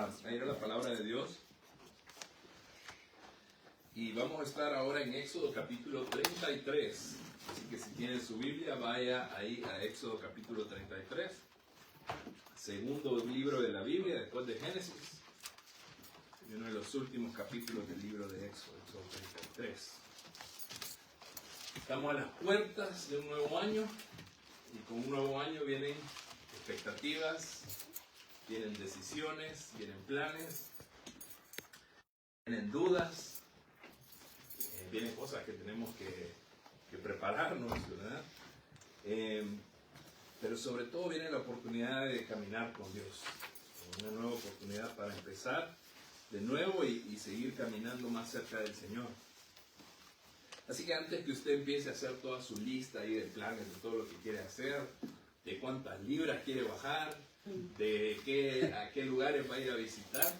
a ir a la palabra de Dios. Y vamos a estar ahora en Éxodo capítulo 33. Así que si tienen su Biblia, vaya ahí a Éxodo capítulo 33. Segundo libro de la Biblia, después de Génesis. Y uno de los últimos capítulos del libro de Éxodo, Éxodo 33. Estamos a las puertas de un nuevo año. Y con un nuevo año vienen expectativas, vienen decisiones, vienen planes, vienen dudas, vienen cosas que tenemos que prepararnos, ¿verdad? Pero sobre todo viene la oportunidad de caminar con Dios, una nueva oportunidad para empezar de nuevo y seguir caminando más cerca del Señor. Así que antes que usted empiece a hacer toda su lista ahí de planes, de todo lo que quiere hacer, de cuántas libras quiere bajar, de a qué lugares va a ir a visitar,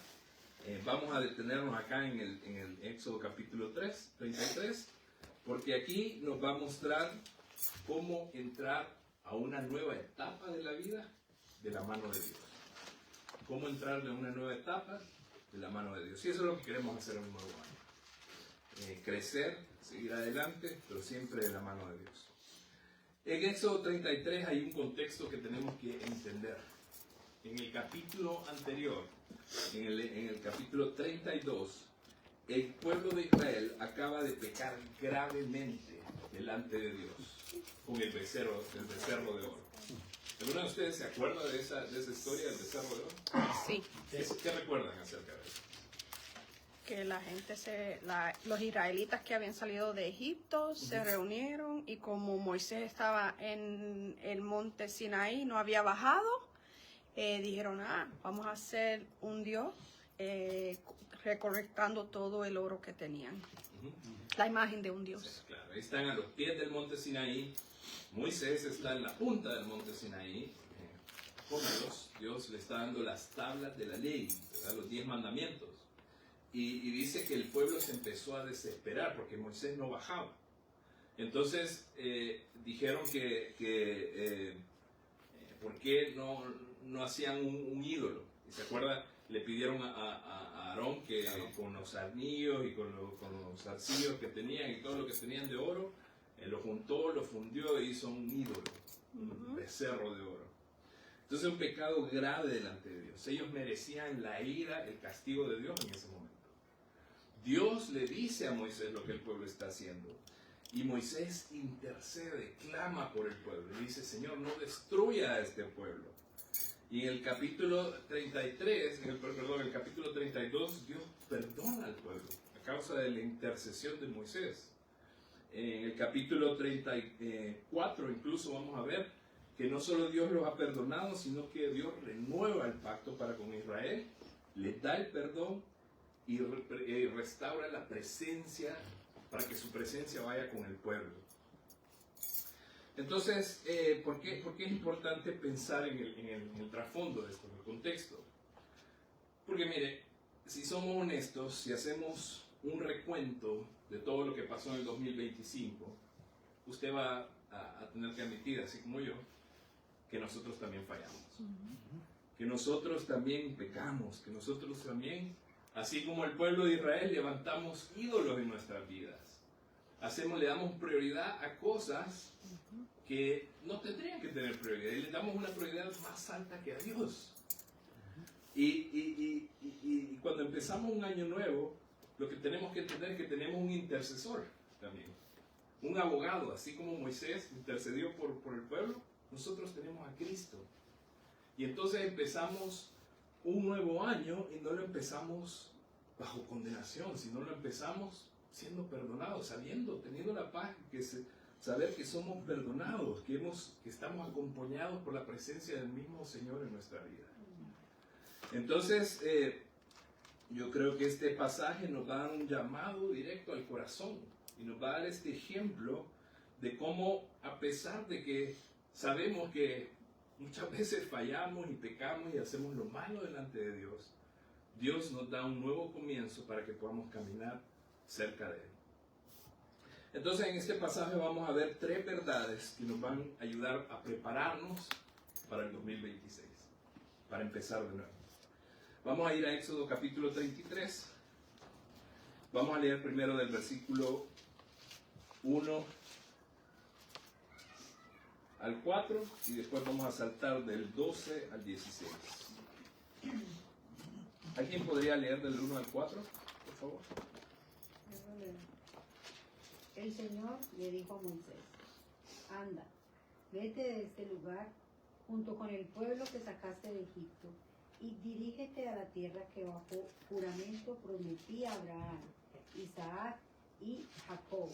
vamos a detenernos acá en el Éxodo capítulo 33, porque aquí nos va a mostrar cómo entrar a una nueva etapa de la vida de la mano de Dios. Cómo entrar a una nueva etapa de la mano de Dios. Y eso es lo que queremos hacer en un nuevo año. Crecer, seguir adelante, pero siempre de la mano de Dios. En Éxodo 33 hay un contexto que tenemos que entender. En el capítulo anterior, en el capítulo 32, el pueblo de Israel acaba de pecar gravemente delante de Dios con el becerro de oro. ¿Alguno de ustedes se acuerda de esa historia del becerro de oro? Sí. ¿Qué recuerdan acerca de eso? Que la gente, los israelitas que habían salido de Egipto se reunieron y como Moisés estaba en el monte Sinaí, no había bajado, dijeron, vamos a hacer un Dios recolectando todo el oro que tenían. La imagen de un Dios. Sí, claro, están a los pies del monte Sinaí. Moisés está en la punta del monte Sinaí con Dios. Dios le está dando las tablas de la ley, ¿verdad? Los 10 mandamientos. Y dice que el pueblo se empezó a desesperar porque Moisés no bajaba. Entonces dijeron que ¿por qué no hacían un ídolo? Y se acuerda, le pidieron a Aarón que con los anillos y con los zarcillos que tenían y todo lo que tenían de oro, lo juntó, lo fundió e hizo un ídolo, un becerro de oro. Entonces un pecado grave delante de Dios. Ellos merecían la ira, el castigo de Dios en ese momento. Dios le dice a Moisés lo que el pueblo está haciendo. Y Moisés intercede, clama por el pueblo. Y dice, Señor, no destruya a este pueblo. Y en el capítulo 33, el capítulo 32, Dios perdona al pueblo a causa de la intercesión de Moisés. En el capítulo 34 incluso vamos a ver que no solo Dios los ha perdonado, sino que Dios renueva el pacto para con Israel, le da el perdón y restaura la presencia para que su presencia vaya con el pueblo. Entonces, ¿por qué es importante pensar en el trasfondo de esto, en el contexto? Porque mire, si somos honestos, si hacemos un recuento de todo lo que pasó en el 2025, usted va a tener que admitir, así como yo, que nosotros también fallamos. Que nosotros también pecamos, que nosotros también, así como el pueblo de Israel, levantamos ídolos en nuestras vidas. Le damos prioridad a cosas que no tendrían que tener prioridad. Y le damos una prioridad más alta que a Dios. Y cuando empezamos un año nuevo, lo que tenemos que entender es que tenemos un intercesor también. Un abogado, así como Moisés intercedió por el pueblo, nosotros tenemos a Cristo. Y entonces empezamos un nuevo año y no lo empezamos bajo condenación, sino lo empezamos siendo perdonados, teniendo la paz, saber que somos perdonados, que estamos acompañados por la presencia del mismo Señor en nuestra vida. Entonces, yo creo que este pasaje nos da un llamado directo al corazón y nos va a dar este ejemplo de cómo, a pesar de que sabemos que muchas veces fallamos y pecamos y hacemos lo malo delante de Dios, Dios nos da un nuevo comienzo para que podamos caminar cerca de Él. Entonces en este pasaje vamos a ver 3 verdades que nos van a ayudar a prepararnos para el 2026, para empezar de nuevo. Vamos a ir a Éxodo capítulo 33. Vamos a leer primero del versículo 1 al 4 y después vamos a saltar del 12 al 16. ¿Alguien podría leer del 1 al 4, por favor? El Señor le dijo a Moisés: anda, vete de este lugar junto con el pueblo que sacaste de Egipto y dirígete a la tierra que bajo juramento prometí a Abraham, Isaac y Jacob,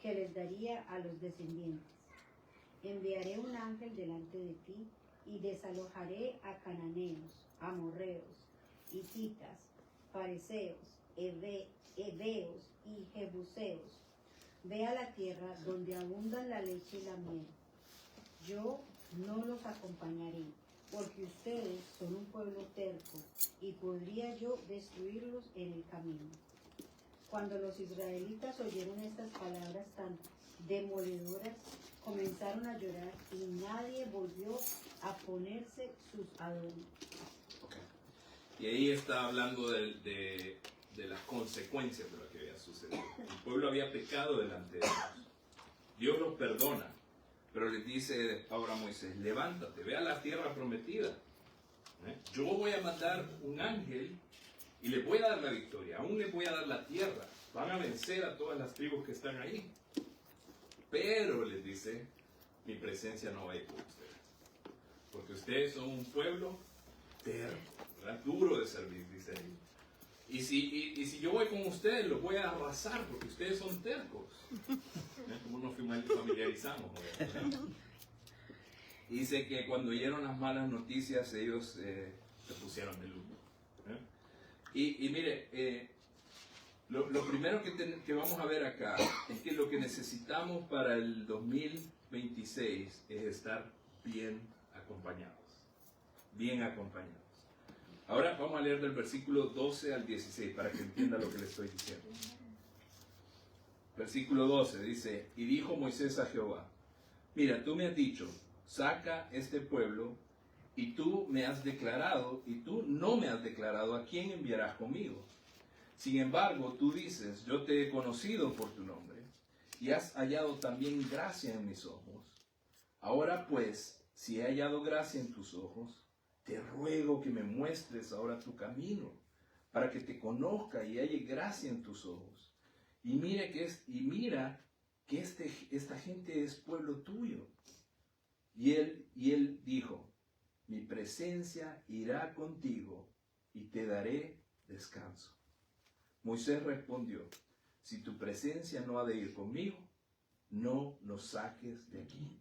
que les daría a los descendientes. Enviaré un ángel delante de ti y desalojaré a cananeos, amorreos, hititas, fariseos, heveos y jebuseos. Ve a la tierra donde abundan la leche y la miel. Yo no los acompañaré, porque ustedes son un pueblo terco, y podría yo destruirlos en el camino. Cuando los israelitas oyeron estas palabras tan demoledoras, comenzaron a llorar y nadie volvió a ponerse sus adornos. Okay. Y ahí está hablando de las consecuencias de lo que había sucedido. El pueblo había pecado delante de Dios. Dios los perdona, pero les dice ahora a Moisés: levántate, ve a la tierra prometida. Yo voy a mandar un ángel y les voy a dar la victoria, aún les voy a dar la tierra. Van a vencer a todas las tribus que están ahí. Pero les dice, mi presencia no va a ir con ustedes. Porque ustedes son un pueblo terco, ¿verdad? Duro de servir, dice ahí. Y si yo voy con ustedes, los voy a arrasar porque ustedes son tercos. Como nos familiarizamos. ¿Verdad? Dice que cuando oyeron las malas noticias, ellos se pusieron de luto. Y mire, lo primero que vamos a ver acá es que lo que necesitamos para el 2026 es estar bien acompañados. Bien acompañados. Ahora vamos a leer del versículo 12 al 16 para que entienda lo que le estoy diciendo. Versículo 12 dice: y dijo Moisés a Jehová: mira, tú me has dicho, saca este pueblo, y tú me has declarado, y tú no me has declarado a quién enviarás conmigo. Sin embargo, tú dices, yo te he conocido por tu nombre, y has hallado también gracia en mis ojos. Ahora pues, si he hallado gracia en tus ojos, te ruego que me muestres ahora tu camino, para que te conozca y halle gracia en tus ojos. Y mira que esta gente es pueblo tuyo. Y él dijo: mi presencia irá contigo y te daré descanso. Moisés respondió: si tu presencia no ha de ir conmigo, no nos saques de aquí.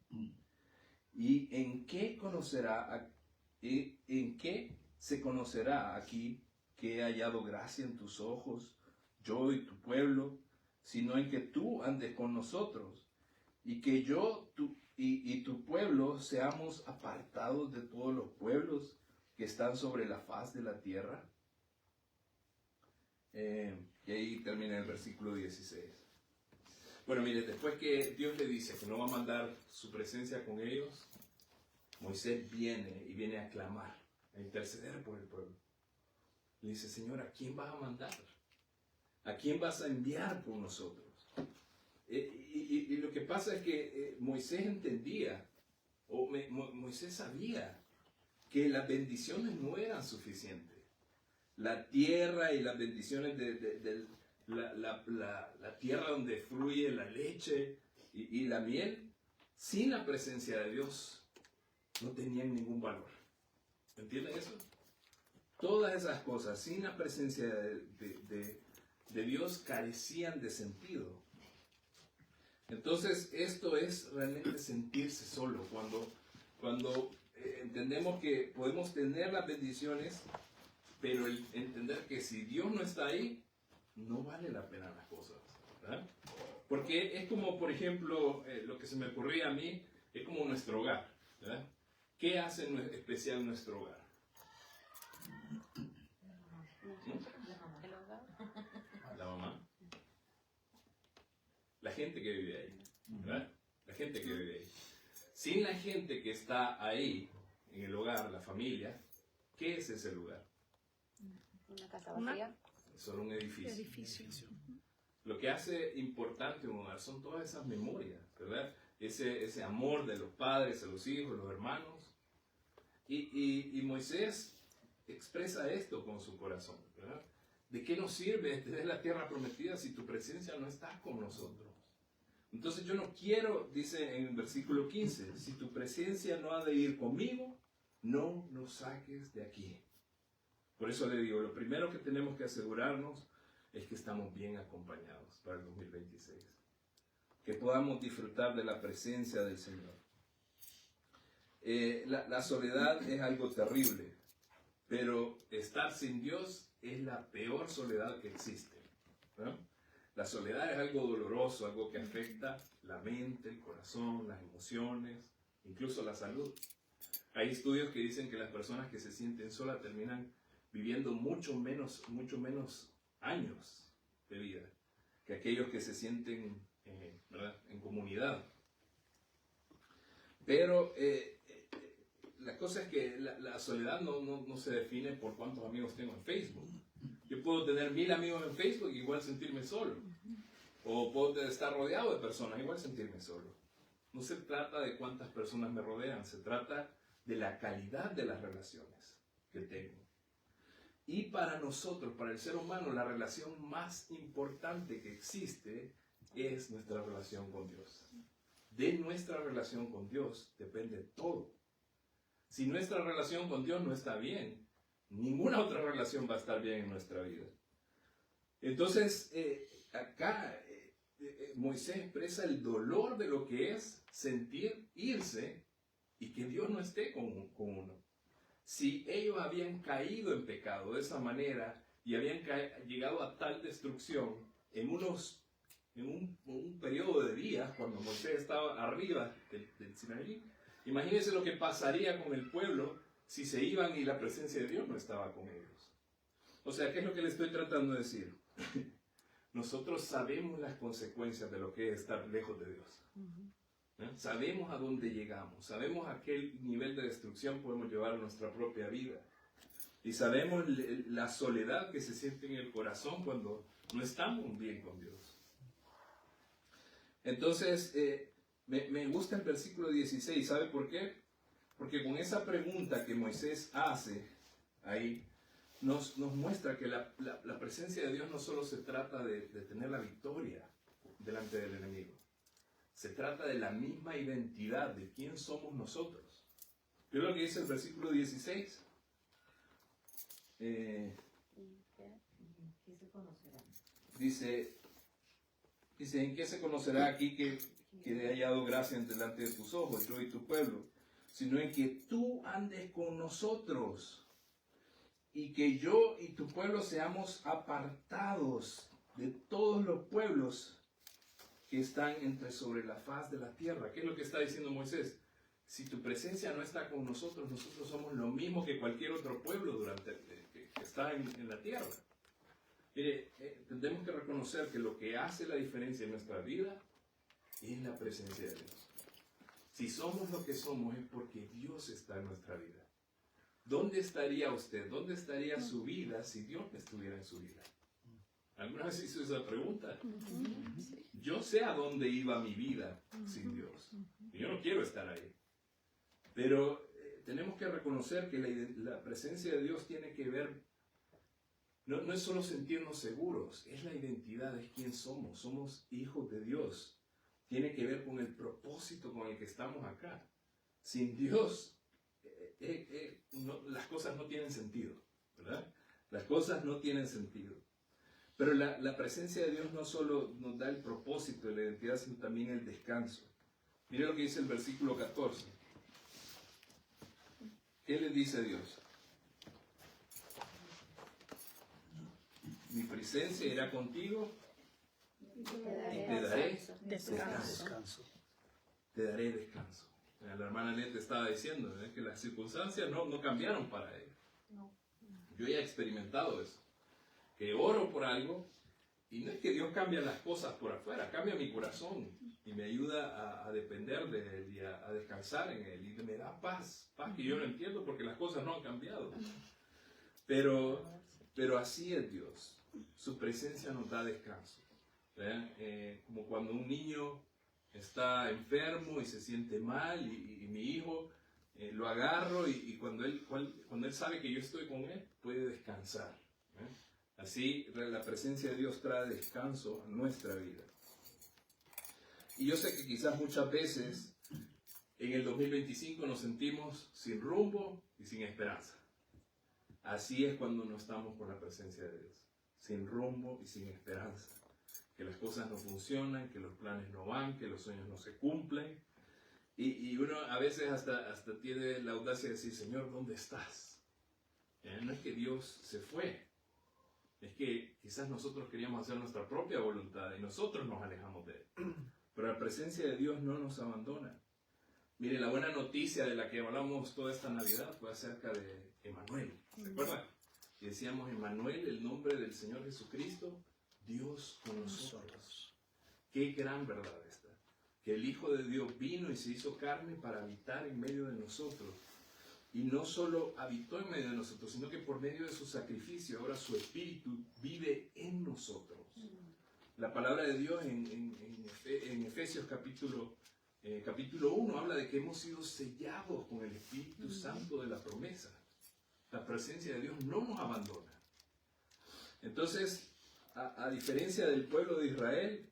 ¿Y en qué se conocerá aquí que he hallado gracia en tus ojos, yo y tu pueblo, sino en que tú andes con nosotros, y que yo y tu pueblo seamos apartados de todos los pueblos que están sobre la faz de la tierra? Y ahí termina el versículo 16. Bueno, mire, después que Dios le dice que no va a mandar su presencia con ellos, Moisés viene a clamar, a interceder por el pueblo. Le dice: Señor, ¿a quién vas a mandar? ¿A quién vas a enviar por nosotros? Y lo que pasa es que Moisés entendía, Moisés sabía que las bendiciones no eran suficientes. La tierra y las bendiciones de la tierra donde fluye la leche y la miel, sin la presencia de Dios, no tenían ningún valor. ¿Entienden eso? Todas esas cosas, sin la presencia de Dios, carecían de sentido. Entonces, esto es realmente sentirse solo. Cuando entendemos que podemos tener las bendiciones, pero el entender que si Dios no está ahí, no vale la pena las cosas, ¿verdad? Porque es como, por ejemplo, lo que se me ocurría a mí, es como nuestro hogar, ¿verdad? ¿Qué hace especial nuestro hogar? La mamá. La gente que vive ahí, ¿verdad? La gente que vive ahí. Sin la gente que está ahí, en el hogar, la familia, ¿qué es ese lugar? Una casa Una- vacía. Es solo un edificio. edificio. Lo que hace importante un hogar son todas esas memorias, ¿verdad? Ese amor de los padres a los hijos, los hermanos. Y Moisés expresa esto con su corazón, ¿verdad? ¿De qué nos sirve tener la tierra prometida si tu presencia no está con nosotros? Entonces yo no quiero, dice en el versículo 15, si tu presencia no ha de ir conmigo, no nos saques de aquí. Por eso le digo, lo primero que tenemos que asegurarnos es que estamos bien acompañados para el 2026. Que podamos disfrutar de la presencia del Señor. La soledad es algo terrible, pero estar sin Dios es la peor soledad que existe, ¿no? La soledad es algo doloroso, algo que afecta la mente, el corazón, las emociones, incluso la salud. Hay estudios que dicen que las personas que se sienten solas terminan viviendo mucho menos años de vida que aquellos que se sienten ¿verdad? En comunidad. Pero la cosa es que la soledad no se define por cuántos amigos tengo en Facebook. Yo puedo tener 1000 amigos en Facebook y igual sentirme solo. O puedo estar rodeado de personas, igual sentirme solo. No se trata de cuántas personas me rodean, se trata de la calidad de las relaciones que tengo. Y para nosotros, para el ser humano, la relación más importante que existe es nuestra relación con Dios. De nuestra relación con Dios depende todo. Si nuestra relación con Dios no está bien, ninguna otra relación va a estar bien en nuestra vida. Entonces, acá Moisés expresa el dolor de lo que es sentir irse y que Dios no esté con uno. Si ellos habían caído en pecado de esa manera y habían llegado a tal destrucción en un periodo de días, cuando Moisés estaba arriba del Sinaí, imagínense lo que pasaría con el pueblo si se iban y la presencia de Dios no estaba con ellos. O sea, ¿qué es lo que le estoy tratando de decir? Nosotros sabemos las consecuencias de lo que es estar lejos de Dios. ¿Eh? Sabemos a dónde llegamos, sabemos a qué nivel de destrucción podemos llevar a nuestra propia vida. Y sabemos la soledad que se siente en el corazón cuando no estamos bien con Dios. Entonces, me gusta el versículo 16, ¿sabe por qué? Porque con esa pregunta que Moisés hace ahí, nos muestra que la presencia de Dios no solo se trata de tener la victoria delante del enemigo. Se trata de la misma identidad de quién somos nosotros. ¿Qué es lo que dice el versículo 16? ¿Qué se conocerá? Dice, ¿en qué se conocerá aquí que he hallado gracia delante de tus ojos, yo y tu pueblo? Sino en que tú andes con nosotros y que yo y tu pueblo seamos apartados de todos los pueblos que están sobre la faz de la tierra. ¿Qué es lo que está diciendo Moisés? Si tu presencia no está con nosotros, nosotros somos lo mismo que cualquier otro pueblo que está en la tierra. Mire, tenemos que reconocer que lo que hace la diferencia en nuestra vida es la presencia de Dios. Si somos lo que somos es porque Dios está en nuestra vida. ¿Dónde estaría usted? ¿Dónde estaría su vida si Dios no estuviera en su vida? ¿Alguna vez hizo esa pregunta? Yo sé a dónde iba mi vida sin Dios. Y yo no quiero estar ahí. Pero tenemos que reconocer que la presencia de Dios tiene que ver, no es solo sentirnos seguros, es la identidad, es quién somos. Somos hijos de Dios. Tiene que ver con el propósito con el que estamos acá. Sin Dios, las cosas no tienen sentido, ¿verdad? Las cosas no tienen sentido. Pero la presencia de Dios no solo nos da el propósito de la identidad, sino también el descanso. Mire lo que dice el versículo 14. ¿Qué le dice Dios? Mi presencia irá contigo y te daré descanso. Te daré descanso. La hermana Nete estaba diciendo que las circunstancias no cambiaron para ella. Yo ya he experimentado eso. Que oro por algo y no es que Dios cambie las cosas por afuera, cambia mi corazón y me ayuda a depender de Él y a descansar en Él y me da paz que yo no entiendo porque las cosas no han cambiado. Pero Pero así es Dios. Su presencia nos da descanso. Como cuando un niño está enfermo y se siente mal y mi hijo lo agarro y cuando él sabe que yo estoy con él, puede descansar. Así la presencia de Dios trae descanso a nuestra vida. Y yo sé que quizás muchas veces en el 2025 nos sentimos sin rumbo y sin esperanza. Así es cuando no estamos con la presencia de Dios, sin rumbo y sin esperanza. Que las cosas no funcionan, que los planes no van, que los sueños no se cumplen. Y uno a veces hasta tiene la audacia de decir, Señor, ¿dónde estás? No es que Dios se fue, es que quizás nosotros queríamos hacer nuestra propia voluntad y nosotros nos alejamos de Él. Pero la presencia de Dios no nos abandona. Mire, la buena noticia de la que hablamos toda esta Navidad fue acerca de Emmanuel. ¿Se acuerdan? Y decíamos, Emmanuel, el nombre del Señor Jesucristo, Dios con nosotros. Qué gran verdad esta. Que el Hijo de Dios vino y se hizo carne para habitar en medio de nosotros. Y no solo habitó en medio de nosotros, sino que por medio de su sacrificio, ahora su Espíritu vive en nosotros. La palabra de Dios en Efesios capítulo 1 habla de que hemos sido sellados con el Espíritu Santo de la promesa. La presencia de Dios no nos abandona. Entonces, a diferencia del pueblo de Israel,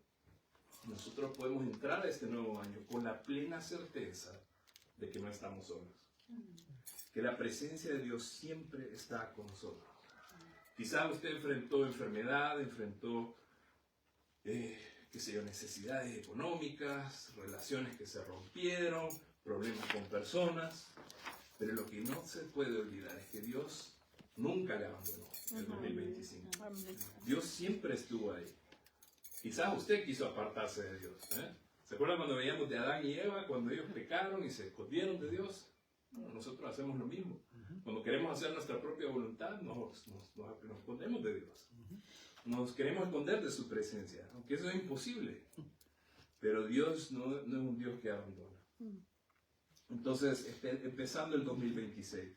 nosotros podemos entrar a este nuevo año con la plena certeza de que no estamos solos. Que la presencia de Dios siempre está con nosotros. Quizás usted enfrentó enfermedad, enfrentó necesidades económicas, relaciones que se rompieron, problemas con personas, pero lo que no se puede olvidar es que Dios nunca le abandonó en el 2025. Dios siempre estuvo ahí. Quizás usted quiso apartarse de Dios. ¿Se acuerdan cuando veíamos de Adán y Eva, cuando ellos pecaron y se escondieron de Dios? Bueno, nosotros hacemos lo mismo. Cuando queremos hacer nuestra propia voluntad, nos escondemos de Dios. Nos queremos esconder de su presencia, aunque eso es imposible. Pero Dios no es un Dios que abandona. Entonces, empezando el 2026,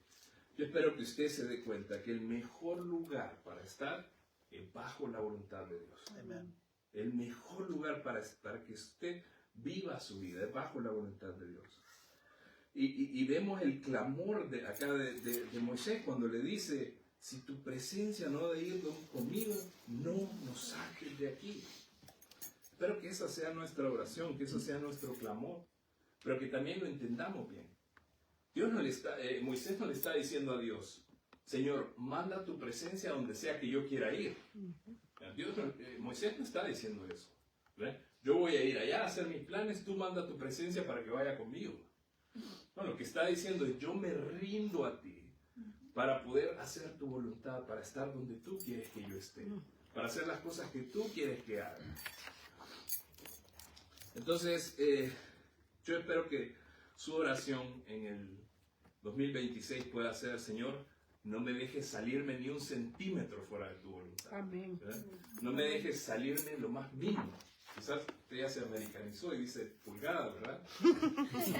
yo espero que usted se dé cuenta que el mejor lugar para estar es bajo la voluntad de Dios. Amén. El mejor lugar para que usted viva su vida es bajo la voluntad de Dios. Y vemos el clamor de Moisés cuando le dice, si tu presencia no ha de ir conmigo, no nos saques de aquí. Espero que esa sea nuestra oración, que eso sea nuestro clamor, pero que también lo entendamos bien. Moisés no le está diciendo a Dios, Señor, manda tu presencia donde sea que yo quiera ir. Moisés no está diciendo eso. ¿Verdad? Yo voy a ir allá a hacer mis planes, tú manda tu presencia para que vaya conmigo. No, lo que está diciendo es, yo me rindo a ti para poder hacer tu voluntad, para estar donde tú quieres que yo esté, para hacer las cosas que tú quieres que haga. Entonces, yo espero que su oración en el 2026 pueda ser, Señor, no me dejes salirme ni un centímetro fuera de tu voluntad. Amén. ¿Verdad? No me dejes salirme lo más mínimo. Quizás usted ya se americanizó y dice pulgada, ¿verdad?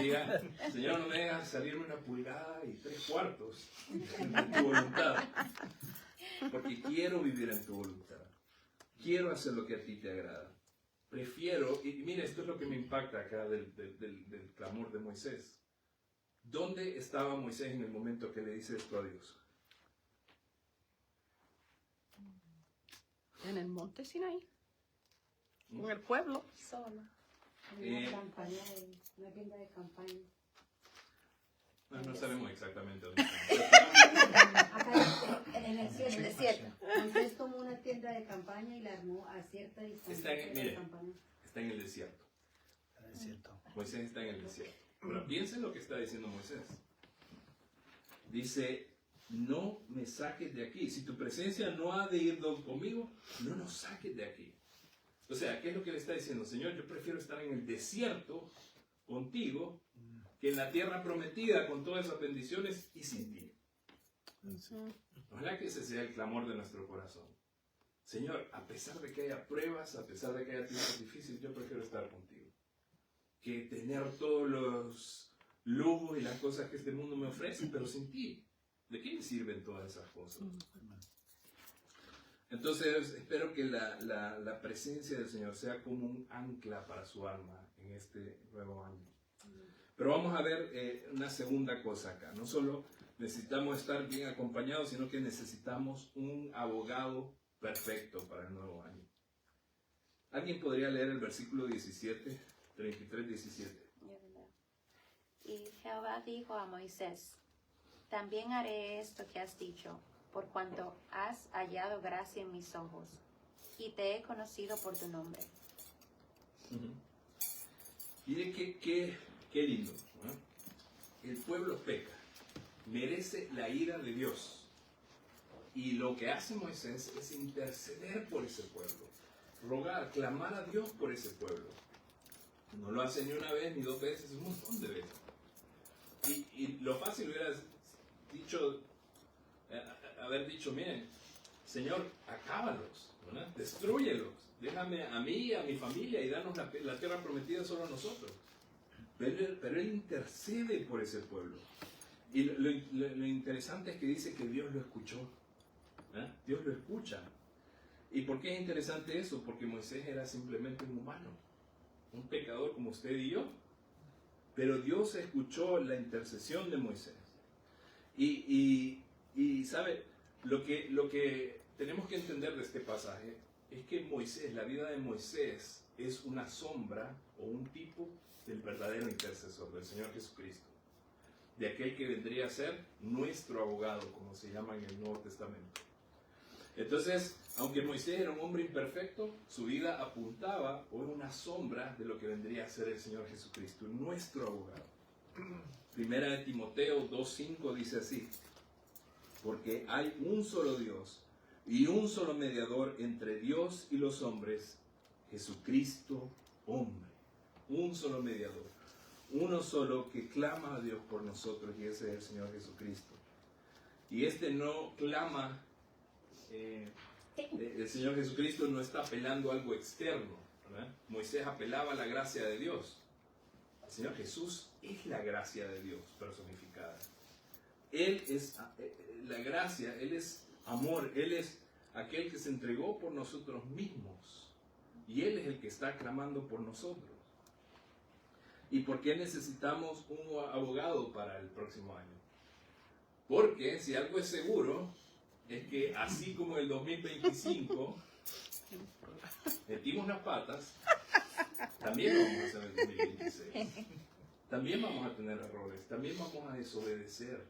Diga, Señor, no me dejes salirme una pulgada y 3/4 de tu voluntad. Porque quiero vivir en tu voluntad. Quiero hacer lo que a ti te agrada. Prefiero, y mire, esto es lo que me impacta acá del clamor de Moisés. ¿Dónde estaba Moisés en el momento que le dice esto a Dios? En el monte Sinaí, con el pueblo. Solo. En una campaña, una tienda de campaña. No sabemos exactamente dónde está. Acá en el desierto. Moisés tomó una tienda de campaña y la armó a cierta distancia de la campaña. Está en el desierto. Es cierto. Moisés está en el desierto. Pero piensen lo que está diciendo Moisés. Dice, no me saques de aquí. Si tu presencia no ha de ir conmigo, no nos saques de aquí. O sea, ¿qué es lo que le está diciendo? Señor, yo prefiero estar en el desierto contigo que en la tierra prometida con todas esas bendiciones y sin ti. Ojalá que ese sea el clamor de nuestro corazón. Señor, a pesar de que haya pruebas, a pesar de que haya tiempos difíciles, yo prefiero estar contigo. Que tener todos los lujos y las cosas que este mundo me ofrece, pero sin ti. ¿De qué me sirven todas esas cosas? Entonces, espero que la presencia del Señor sea como un ancla para su alma en este nuevo año. Pero vamos a ver una segunda cosa acá. No solo necesitamos estar bien acompañados, sino que necesitamos un abogado perfecto para el nuevo año. ¿Alguien podría leer el versículo 17, 33, 17? Y Jehová dijo a Moisés: también haré esto que has dicho, por cuanto has hallado gracia en mis ojos, y te he conocido por tu nombre. Mire qué lindo, ¿no? El pueblo peca, merece la ira de Dios. Y lo que hace Moisés es interceder por ese pueblo, rogar, clamar a Dios por ese pueblo. No lo hace ni una vez, ni dos veces, un montón de veces. Y lo fácil hubiera dicho, haber dicho, miren, Señor, acábalos, ¿verdad? Destrúyelos, déjame a mí y a mi familia y danos la tierra prometida solo a nosotros. Pero Él intercede por ese pueblo. Y lo interesante es que dice que Dios lo escuchó. Dios lo escucha. ¿Y por qué es interesante eso? Porque Moisés era simplemente un humano, un pecador como usted y yo. Pero Dios escuchó la intercesión de Moisés. Y ¿sabe? Lo que tenemos que entender de este pasaje es que Moisés, la vida de Moisés, es una sombra o un tipo del verdadero intercesor, del Señor Jesucristo. De aquel que vendría a ser nuestro abogado, como se llama en el Nuevo Testamento. Entonces, aunque Moisés era un hombre imperfecto, su vida apuntaba o era una sombra de lo que vendría a ser el Señor Jesucristo, nuestro abogado. Primera de Timoteo 2:5 dice así: porque hay un solo Dios y un solo mediador entre Dios y los hombres, Jesucristo hombre. Un solo mediador, uno solo que clama a Dios por nosotros, y ese es el Señor Jesucristo. Y este no clama, el Señor Jesucristo no está apelando a algo externo, ¿verdad? Moisés apelaba a la gracia de Dios. El Señor Jesús es la gracia de Dios personificada. Él es la gracia, Él es amor, Él es aquel que se entregó por nosotros mismos. Y Él es el que está clamando por nosotros. ¿Y por qué necesitamos un abogado para el próximo año? Porque si algo es seguro, es que así como el 2025 metimos las patas, también lo vamos a hacer en el 2026. También vamos a tener errores, también vamos a desobedecer,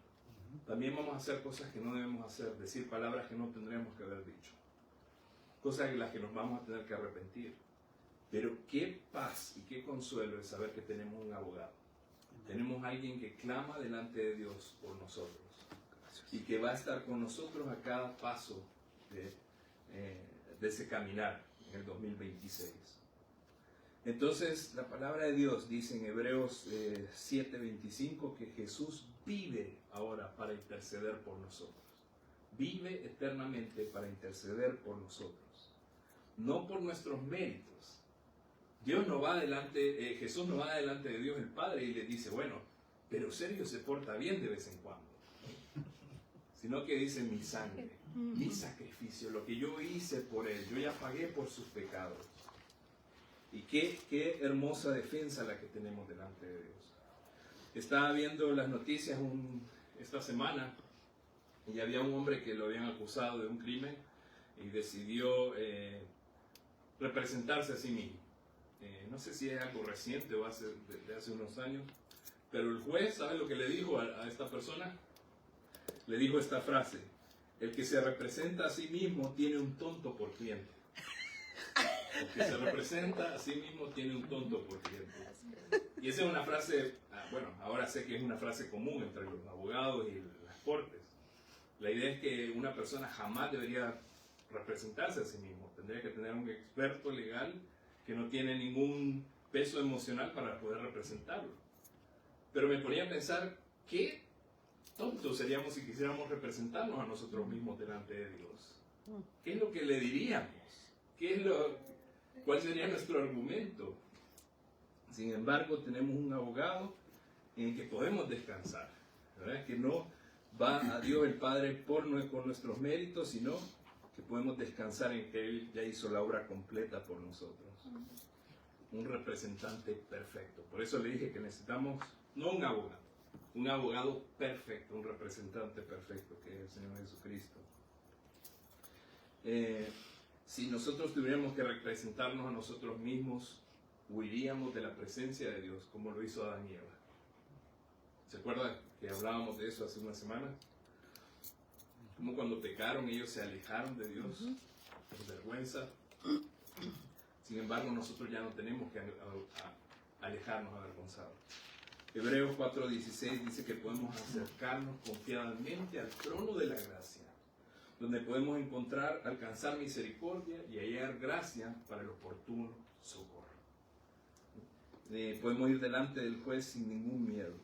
también vamos a hacer cosas que no debemos hacer, decir palabras que no tendríamos que haber dicho, cosas en las que nos vamos a tener que arrepentir. Pero qué paz y qué consuelo es saber que tenemos un abogado. Tenemos alguien que clama delante de Dios por nosotros y que va a estar con nosotros a cada paso de ese caminar en el 2026. Entonces la palabra de Dios dice en Hebreos 7:25 que Jesús vive ahora para interceder por nosotros. Vive eternamente para interceder por nosotros. No por nuestros méritos. Jesús no va delante de Dios el Padre y le dice, bueno, pero Sergio se porta bien de vez en cuando. Sino que dice mi sangre, mi sacrificio, lo que yo hice por él, yo ya pagué por sus pecados. Y qué hermosa defensa la que tenemos delante de Dios. Estaba viendo las noticias esta semana y había un hombre que lo habían acusado de un crimen y decidió representarse a sí mismo. No sé si es algo reciente o de hace unos años, pero el juez, ¿sabe lo que le dijo a esta persona? Le dijo esta frase: el que se representa a sí mismo tiene un tonto por cliente. El que se representa a sí mismo tiene un tonto por cliente. Y esa es una frase, bueno, ahora sé que es una frase común entre los abogados y las cortes. La idea es que una persona jamás debería representarse a sí mismo. Tendría que tener un experto legal que no tiene ningún peso emocional para poder representarlo. Pero me ponía a pensar, ¿qué tontos seríamos si quisiéramos representarnos a nosotros mismos delante de Dios? ¿Qué es lo que le diríamos? ¿Cuál sería nuestro argumento? Sin embargo, tenemos un abogado en el que podemos descansar, ¿verdad? Que no va a Dios el Padre por nuestros méritos, sino que podemos descansar en que Él ya hizo la obra completa por nosotros. Un representante perfecto. Por eso le dije que necesitamos, no un abogado perfecto, un representante perfecto, que es el Señor Jesucristo. Si nosotros tuviéramos que representarnos a nosotros mismos, huiríamos de la presencia de Dios, como lo hizo Adán y Eva. ¿Se acuerdan que hablábamos de eso hace una semana? Como cuando pecaron, ellos se alejaron de Dios por vergüenza. Sin embargo, nosotros ya no tenemos que alejarnos avergonzados. Hebreos 4:16 dice que podemos acercarnos confiadamente al trono de la gracia, donde podemos alcanzar misericordia y hallar gracia para el oportuno socorro. Podemos ir delante del juez sin ningún miedo.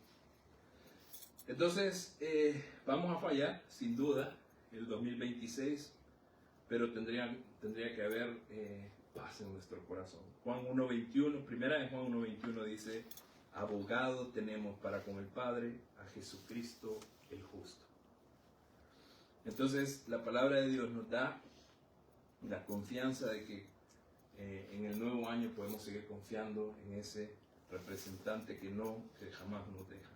Entonces, vamos a fallar, sin duda, el 2026, pero tendría que haber paz en nuestro corazón. Juan 1:21, primera de Juan 1:21 dice: abogado tenemos para con el Padre, a Jesucristo el justo. Entonces, la palabra de Dios nos da la confianza de que en el nuevo año podemos seguir confiando en ese representante que jamás nos deja.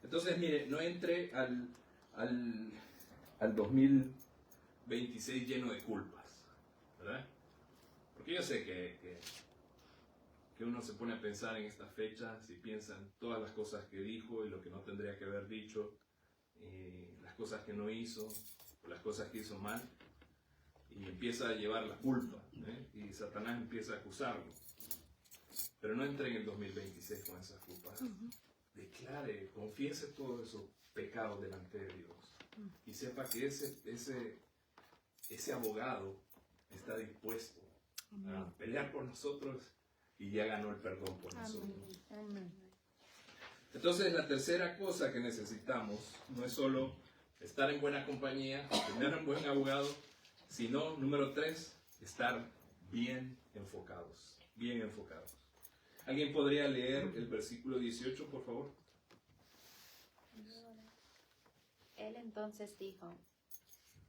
Entonces, mire, no entre al 2026 lleno de culpas, ¿verdad? Porque yo sé que uno se pone a pensar en estas fechas y piensa en todas las cosas que dijo y lo que no tendría que haber dicho, las cosas que no hizo, o las cosas que hizo mal, y empieza a llevar la culpa, y Satanás empieza a acusarlo. Pero no entre en el 2026 con esas culpas. Declare, confiese todos esos pecados delante de Dios y sepa que ese abogado está dispuesto a pelear por nosotros y ya ganó el perdón por nosotros. Entonces, la tercera cosa que necesitamos no es solo estar en buena compañía, tener un buen abogado, sino, número 3, estar bien enfocados. Bien enfocados. ¿Alguien podría leer el versículo 18, por favor? Él entonces dijo: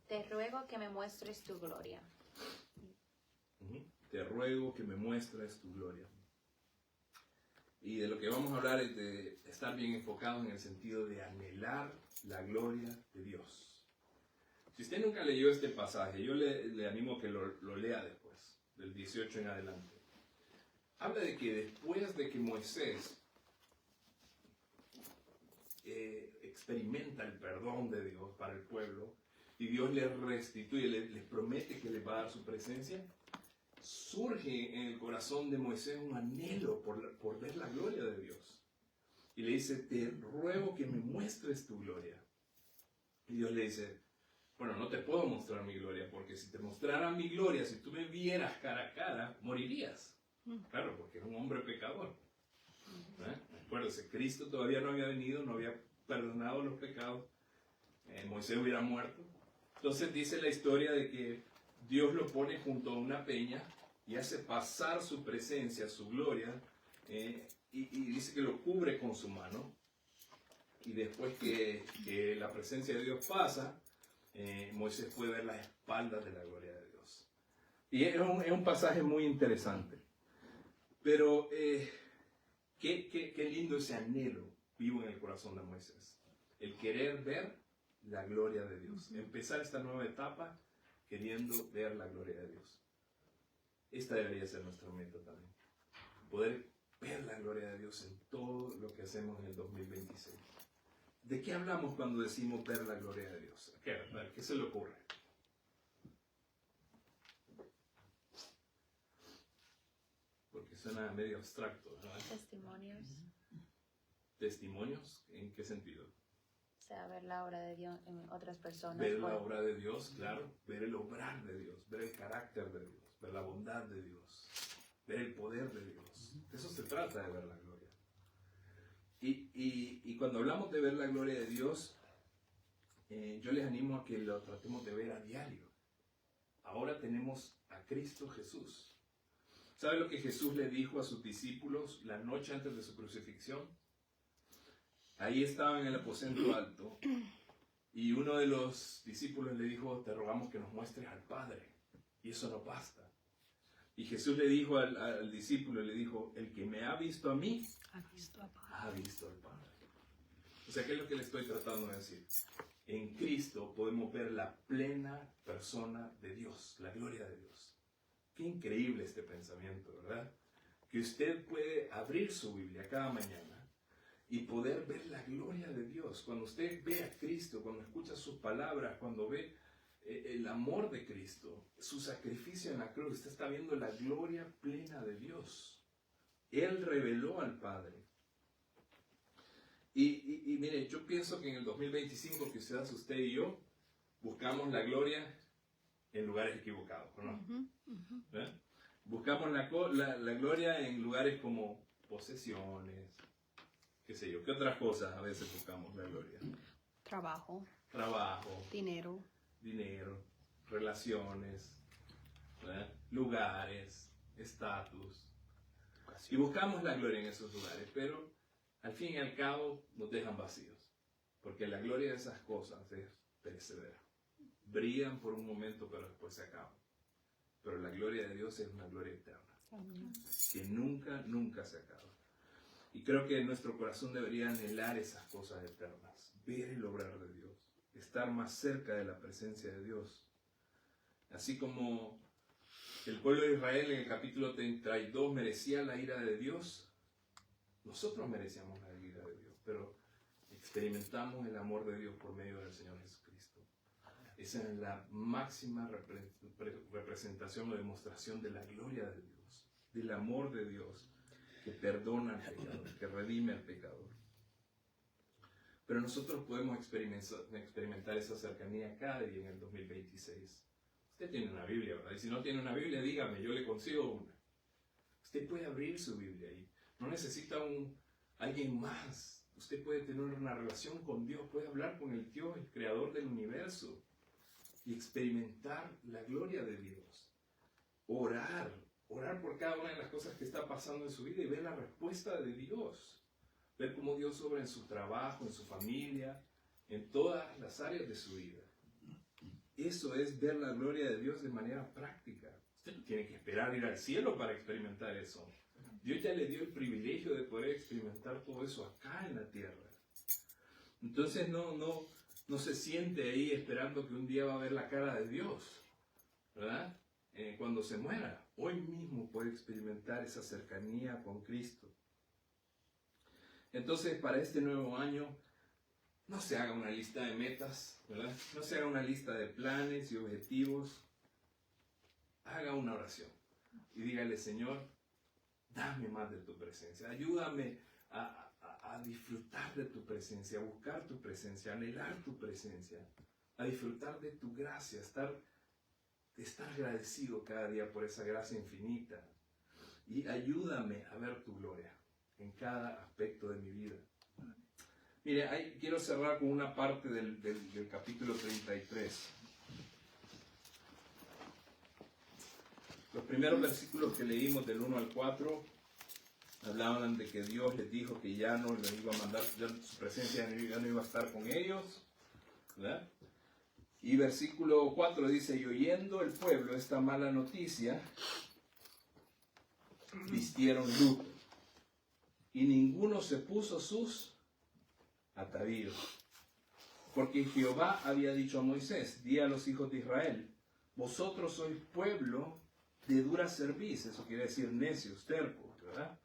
te ruego que me muestres tu gloria. Te ruego que me muestres tu gloria. Y de lo que vamos a hablar es de estar bien enfocados en el sentido de anhelar la gloria de Dios. Si usted nunca leyó este pasaje, yo le animo a que lo lea después, del 18 en adelante. Habla de que después de que Moisés experimenta el perdón de Dios para el pueblo y Dios les restituye, les promete que les va a dar su presencia, surge en el corazón de Moisés un anhelo por ver la gloria de Dios. Y le dice: te ruego que me muestres tu gloria. Y Dios le dice: bueno, no te puedo mostrar mi gloria, porque si te mostrara mi gloria, si tú me vieras cara a cara, morirías. Claro, porque era un hombre pecador. Acuérdense, Cristo todavía no había venido, no había perdonado los pecados. Moisés hubiera muerto. Entonces dice la historia de que Dios lo pone junto a una peña y hace pasar su presencia, su gloria, y dice que lo cubre con su mano. Y después que la presencia de Dios pasa, Moisés puede ver las espaldas de la gloria de Dios. Y es un pasaje muy interesante. Pero qué lindo ese anhelo vivo en el corazón de Moisés. El querer ver la gloria de Dios. Empezar esta nueva etapa queriendo ver la gloria de Dios. Esta debería ser nuestra meta también. Poder ver la gloria de Dios en todo lo que hacemos en el 2026. ¿De qué hablamos cuando decimos ver la gloria de Dios? ¿Qué se le ocurre? Porque suena medio abstracto, ¿verdad? Testimonios. ¿Testimonios? ¿En qué sentido? O sea, ver la obra de Dios en otras personas. Ver la obra de Dios, claro. Ver el obrar de Dios. Ver el carácter de Dios. Ver la bondad de Dios. Ver el poder de Dios. De eso se trata, de ver la gloria. Y cuando hablamos de ver la gloria de Dios, yo les animo a que lo tratemos de ver a diario. Ahora tenemos a Cristo Jesús. ¿Sabe lo que Jesús le dijo a sus discípulos la noche antes de su crucifixión? Ahí estaban en el aposento alto Y uno de los discípulos le dijo, te rogamos que nos muestres al Padre. Y eso no basta. Y Jesús le dijo al discípulo, le dijo, el que me ha visto a mí, ha visto al Padre. O sea, ¿qué es lo que le estoy tratando de decir? En Cristo podemos ver la plena persona de Dios, la gloria de Dios. Qué increíble este pensamiento, ¿verdad? Que usted puede abrir su Biblia cada mañana y poder ver la gloria de Dios. Cuando usted ve a Cristo, cuando escucha sus palabras, cuando ve el amor de Cristo, su sacrificio en la cruz, usted está viendo la gloria plena de Dios. Él reveló al Padre. Y mire, yo pienso que en el 2025, quizás usted y yo buscamos la gloria en lugares equivocados, ¿no? ¿Eh? Buscamos la gloria en lugares como posesiones, qué sé yo, ¿qué otras cosas a veces buscamos la gloria? Trabajo, dinero, relaciones, ¿verdad? Lugares, estatus. Y buscamos la gloria en esos lugares, pero al fin y al cabo nos dejan vacíos, porque la gloria de esas cosas es perecedera. Brillan por un momento, pero después se acaban. Pero la gloria de Dios es una gloria eterna, que nunca, nunca se acaba. Y creo que nuestro corazón debería anhelar esas cosas eternas, ver el obrar de Dios, estar más cerca de la presencia de Dios. Así como el pueblo de Israel en el capítulo 32 merecía la ira de Dios, nosotros merecíamos la ira de Dios, pero experimentamos el amor de Dios por medio del Señor Jesucristo. Esa es la máxima representación o demostración de la gloria de Dios, del amor de Dios, que perdona al pecador, que redime al pecador. Pero nosotros podemos experimentar esa cercanía cada día en el 2026. Usted tiene una Biblia, ¿verdad? Y si no tiene una Biblia, dígame, yo le consigo una. Usted puede abrir su Biblia y no necesita alguien más. Usted puede tener una relación con Dios, puede hablar con el Dios, el creador del universo, y experimentar la gloria de Dios. Orar por cada una de las cosas que está pasando en su vida y ver la respuesta de Dios. Ver cómo Dios obra en su trabajo, en su familia, en todas las áreas de su vida. Eso es ver la gloria de Dios de manera práctica. Usted no tiene que esperar ir al cielo para experimentar eso. Dios ya le dio el privilegio de poder experimentar todo eso acá en la tierra. Entonces no se siente ahí esperando que un día va a ver la cara de Dios, ¿verdad? Cuando se muera. Hoy mismo puede experimentar esa cercanía con Cristo. Entonces, para este nuevo año, no se haga una lista de metas, ¿verdad? No se haga una lista de planes y objetivos. Haga una oración y dígale, Señor, dame más de tu presencia. Ayúdame a disfrutar de tu presencia, a buscar tu presencia, a anhelar tu presencia, a disfrutar de tu gracia, estar agradecido cada día por esa gracia infinita. Y ayúdame a ver tu gloria en cada aspecto de mi vida. Mire, quiero cerrar con una parte del capítulo 33. Los primeros versículos que leímos del 1 al 4 hablaban de que Dios les dijo que ya no les iba a mandar, ya su presencia ya no iba a estar con ellos, ¿verdad? Y versículo 4 dice, y oyendo el pueblo esta mala noticia, vistieron luto, y ninguno se puso sus atavíos, porque Jehová había dicho a Moisés, di a los hijos de Israel, vosotros sois pueblo de dura cerviz, eso quiere decir necios, tercos, ¿verdad?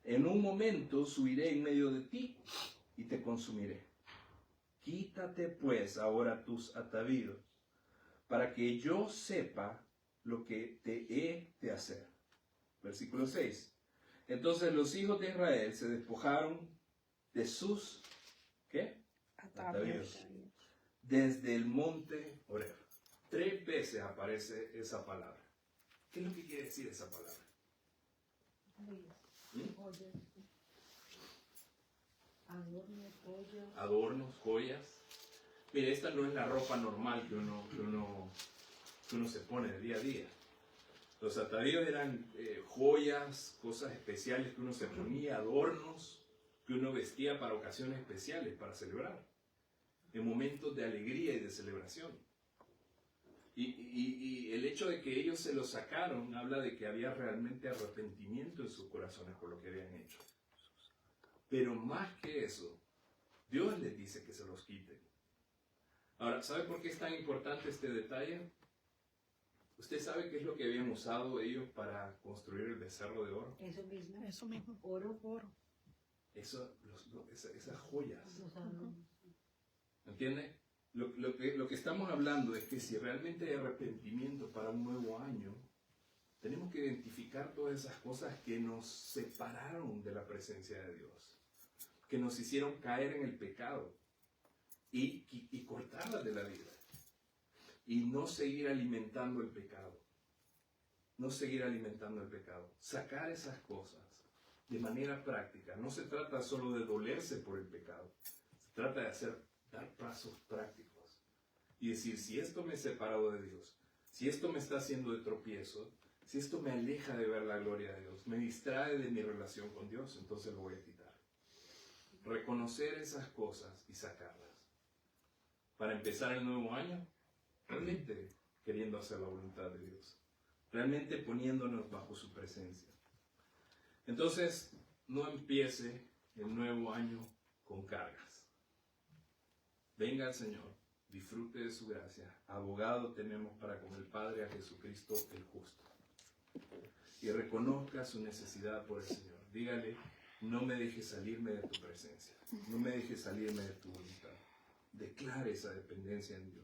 En un momento subiré en medio de ti y te consumiré. Quítate pues ahora tus atavíos, para que yo sepa lo que te he de hacer. Versículo 6. Entonces los hijos de Israel se despojaron de sus, ¿qué? Atavíos. Desde el monte Horeb. 3 veces aparece esa palabra. ¿Qué es lo que quiere decir esa palabra? Adornos, joyas. Mire, esta no es la ropa normal que uno se pone de día a día. Los atavíos eran joyas, cosas especiales que uno se ponía, adornos que uno vestía para ocasiones especiales, para celebrar. en momentos de alegría y de celebración. Y el hecho de que ellos se lo sacaron habla de que había realmente arrepentimiento en sus corazones por lo que habían hecho. Pero más que eso, Dios les dice que se los quiten. Ahora, ¿sabe por qué es tan importante este detalle? ¿Usted sabe qué es lo que habían usado ellos para construir el becerro de oro? Eso mismo. Eso mismo. Oro. Esas joyas. Los adornos. ¿Entiende? Lo que estamos hablando es que si realmente hay arrepentimiento para un nuevo año, tenemos que identificar todas esas cosas que nos separaron de la presencia de Dios, que nos hicieron caer en el pecado y cortarlas de la vida. Y no seguir alimentando el pecado. No seguir alimentando el pecado. Sacar esas cosas de manera práctica. No se trata solo de dolerse por el pecado. Se trata de dar pasos prácticos. Y decir, si esto me ha separado de Dios, si esto me está haciendo de tropiezo, si esto me aleja de ver la gloria de Dios, me distrae de mi relación con Dios, entonces lo voy a quitar. Reconocer esas cosas y sacarlas. Para empezar el nuevo año, realmente queriendo hacer la voluntad de Dios, realmente poniéndonos bajo su presencia. Entonces, no empiece el nuevo año con cargas. Venga al Señor, disfrute de su gracia. Abogado tenemos para con el Padre a Jesucristo el justo. Y reconozca su necesidad por el Señor. Dígale, no me dejes salirme de tu presencia, no me dejes salirme de tu voluntad. Declare esa dependencia en Dios.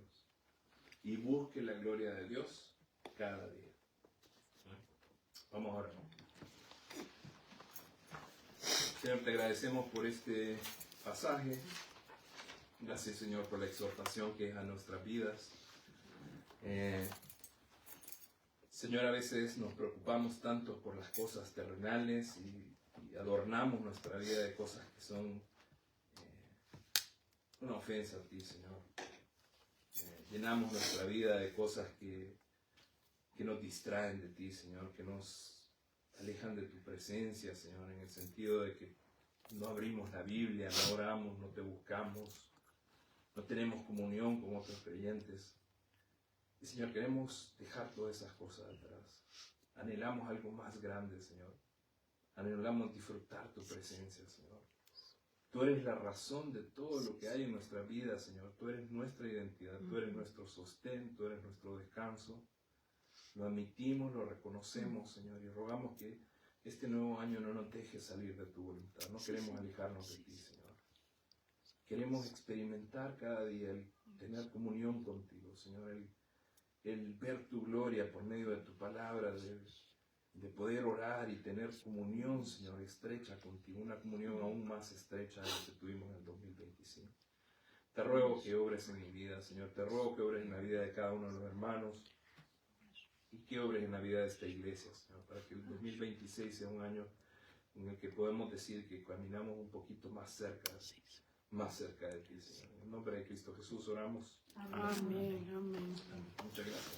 Y busque la gloria de Dios cada día. Vamos a orar. Señor, te agradecemos por este pasaje. Gracias, Señor, por la exhortación que es a nuestras vidas. Señor, a veces nos preocupamos tanto por las cosas terrenales y adornamos nuestra vida de cosas que son una ofensa a ti, Señor. Llenamos nuestra vida de cosas que nos distraen de ti, Señor, que nos alejan de tu presencia, Señor, en el sentido de que no abrimos la Biblia, no oramos, no te buscamos, no tenemos comunión con otros creyentes. Y, Señor, queremos dejar todas esas cosas atrás. Anhelamos algo más grande, Señor. Anhelamos disfrutar tu presencia, Señor. Tú eres la razón de todo lo que hay en nuestra vida, Señor. Tú eres nuestra identidad, tú eres nuestro sostén, tú eres nuestro descanso. Lo admitimos, lo reconocemos, Señor, y rogamos que este nuevo año no nos deje salir de tu voluntad. No queremos alejarnos de ti, Señor. Queremos experimentar cada día el tener comunión contigo, Señor, el ver tu gloria por medio de tu palabra, de poder orar y tener comunión, Señor, estrecha contigo, una comunión aún más estrecha de la que tuvimos en el 2025. Te ruego que obres en mi vida, Señor, te ruego que obres en la vida de cada uno de los hermanos y que obres en la vida de esta iglesia, Señor, para que el 2026 sea un año en el que podemos decir que caminamos un poquito más cerca de ti, Señor. En el nombre de Cristo Jesús oramos. Amén. Amén. Muchas gracias.